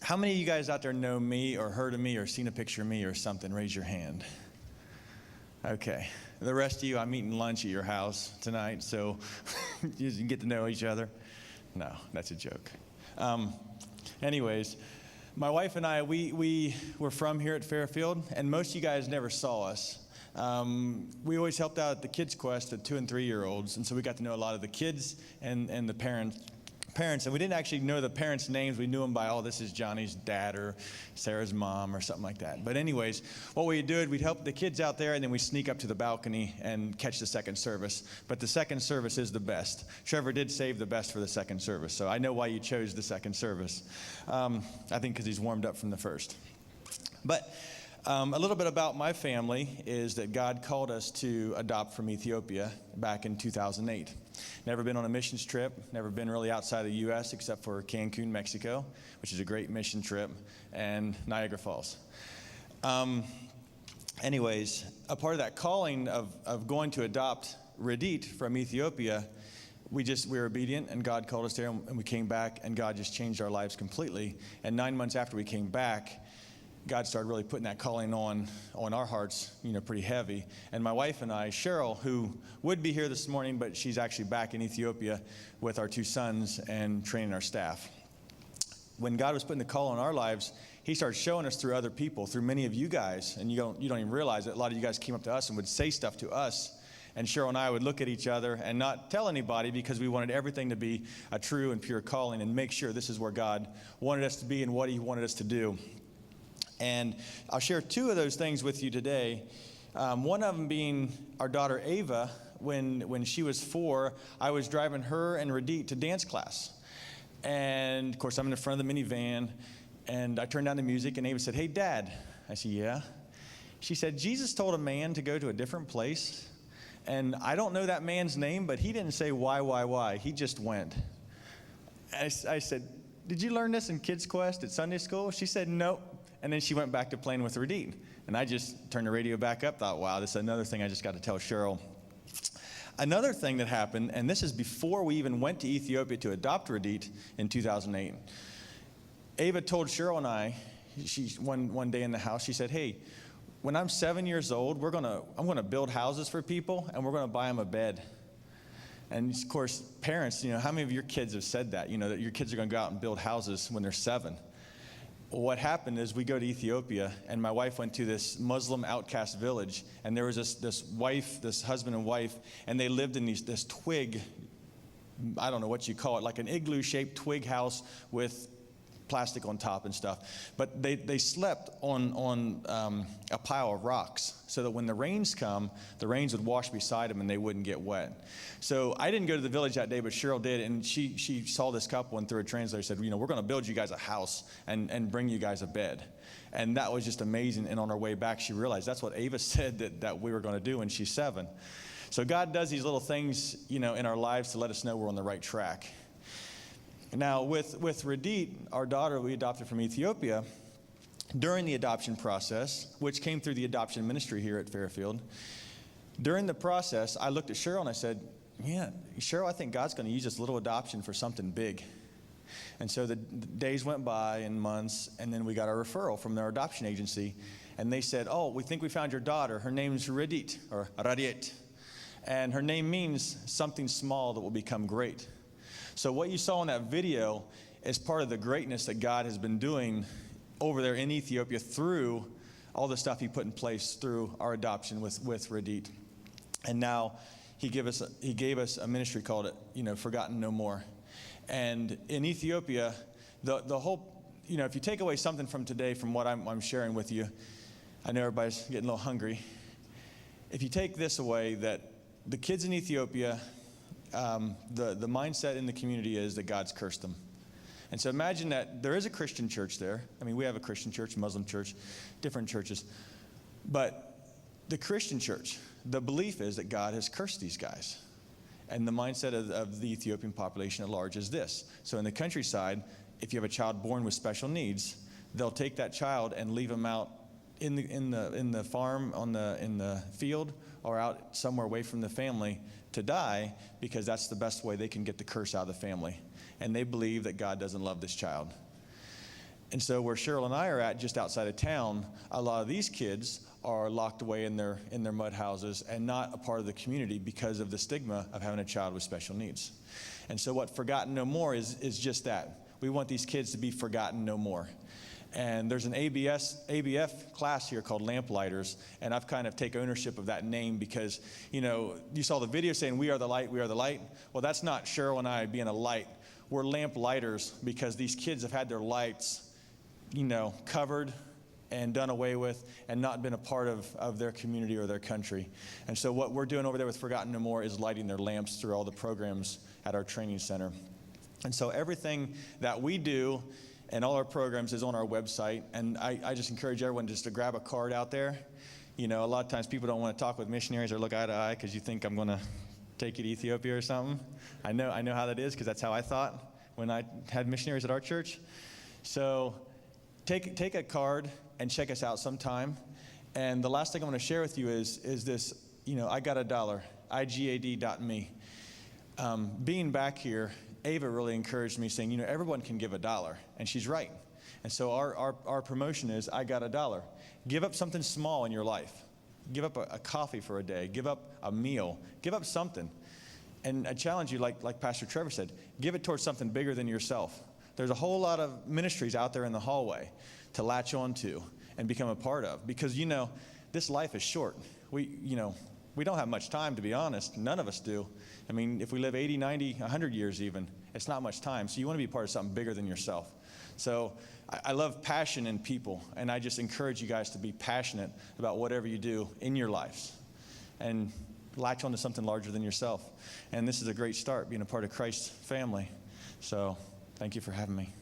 How many of you guys out there know me or heard of me or seen a picture of me or something? Raise your hand. Okay. The rest of you, I'm eating lunch at your house tonight, so you can get to know each other. No, that's a joke. Anyways, my wife and I, we were from here at Fairfield, and most of you guys never saw us. We always helped out at the Kids Quest, the 2- and 3-year-olds, and so we got to know a lot of the kids and the parents, and we didn't actually know the parents' names. We knew them by, this is Johnny's dad or Sarah's mom or something like that. But anyways, what we'd do is we'd help the kids out there, and then we'd sneak up to the balcony and catch the second service. But the second service is the best. Trevor did save the best for the second service, so I know why you chose the second service. I think because he's warmed up from the first. But a little bit about my family is that God called us to adopt from Ethiopia back in 2008. Never been on a missions trip, never been really outside the U.S. except for Cancun, Mexico, which is a great mission trip, and Niagara Falls. Anyways, a part of that calling of going to adopt Radit from Ethiopia, we were obedient, and God called us there, and we came back, and God just changed our lives completely. And 9 months after we came back, God started really putting that calling on our hearts, pretty heavy. And my wife and I, Cheryl, who would be here this morning, but she's actually back in Ethiopia with our 2 sons and training our staff. When God was putting the call on our lives, he started showing us through other people, through many of you guys, and you don't even realize it. A lot of you guys came up to us and would say stuff to us, and Cheryl and I would look at each other and not tell anybody because we wanted everything to be a true and pure calling and make sure this is where God wanted us to be and what he wanted us to do. And I'll share 2 of those things with you today. One of them being our daughter Ava. When she was 4, I was driving her and Radit to dance class. And, of course, I'm in the front of the minivan, and I turned down the music, and Ava said, "Hey, Dad." I said, "Yeah." She said, "Jesus told a man to go to a different place, and I don't know that man's name, but he didn't say why. He just went." I said, "Did you learn this in Kids Quest at Sunday school?" She said, "Nope." And then she went back to playing with Radit. And I just turned the radio back up, thought, wow, this is another thing I just got to tell Cheryl. Another thing that happened, and this is before we even went to Ethiopia to adopt Radit in 2008. Ava told Cheryl and I, one day in the house, she said, "Hey, when I'm 7 years old, I'm gonna build houses for people, and we're gonna buy them a bed." And of course, parents, how many of your kids have said that? That your kids are gonna go out and build houses when they're 7. What happened is we go to Ethiopia, and my wife went to this Muslim outcast village, and there was this husband and wife, and they lived in this twig, I don't know what you call it, like an igloo-shaped twig house with plastic on top and stuff. But they slept on a pile of rocks so that when the rains come, the rains would wash beside them and they wouldn't get wet. So I didn't go to the village that day, but Cheryl did, and she saw this couple and through a translator said, "We're going to build you guys a house and bring you guys a bed." And that was just amazing. And on our way back, she realized that's what Ava said that we were going to do when she's 7. So God does these little things, in our lives to let us know we're on the right track. Now, with Radit, our daughter we adopted from Ethiopia, during the adoption process, which came through the adoption ministry here at Fairfield, during the process, I looked at Cheryl and I said, "Yeah, Cheryl, I think God's going to use this little adoption for something big." And so the days went by and months, and then we got a referral from their adoption agency, and they said, "Oh, we think we found your daughter. Her name's Radit, or Radiet, and her name means something small that will become great." So what you saw in that video is part of the greatness that God has been doing over there in Ethiopia through all the stuff he put in place through our adoption with Radit. And now he gave us a ministry called Forgotten No More. And in Ethiopia, the whole, if you take away something from today from what I'm sharing with you, I know everybody's getting a little hungry. If you take this away, that the kids in Ethiopia, the mindset in the community is that God's cursed them. And so imagine that there is a Christian church there. I mean, we have a Christian church, Muslim church, different churches. But the Christian church, the belief is that God has cursed these guys. And the mindset of the Ethiopian population at large is this. So in the countryside, if you have a child born with special needs, they'll take that child and leave him out in the farm, in the field, or out somewhere away from the family to die, because that's the best way they can get the curse out of the family. And they believe that God doesn't love this child. And so where Cheryl and I are at, just outside of town, a lot of these kids are locked away in their mud houses and not a part of the community because of the stigma of having a child with special needs. And so what Forgotten No More is just that. We want these kids to be forgotten no more. And there's an ABF class here called Lamplighters, and I've kind of taken ownership of that name because, you saw the video saying, "We are the light, we are the light." Well, that's not Cheryl and I being a light. We're lamplighters because these kids have had their lights, covered and done away with and not been a part of their community or their country. And so what we're doing over there with Forgotten No More is lighting their lamps through all the programs at our training center. And so everything that we do and all our programs is on our website, and I just encourage everyone just to grab a card out there. A lot of times people don't want to talk with missionaries or look eye to eye because you think I'm going to take you to Ethiopia or something. I know how that is because that's how I thought when I had missionaries at our church. So take a card and check us out sometime. And the last thing I want to share with you is this, I got $1, IGAD.me. Being back here, Ava really encouraged me saying, everyone can give $1, and she's right. And so our promotion is, I got $1. Give up something small in your life. Give up a coffee for a day. Give up a meal. Give up something. And I challenge you, like Pastor Trevor said, give it towards something bigger than yourself. There's a whole lot of ministries out there in the hallway to latch onto and become a part of, because this life is short. We don't have much time, to be honest. None of us do. I mean, if we live 80, 90, 100 years even, it's not much time. So you want to be part of something bigger than yourself. So I love passion in people, and I just encourage you guys to be passionate about whatever you do in your lives and latch onto something larger than yourself. And this is a great start, being a part of Christ's family. So thank you for having me.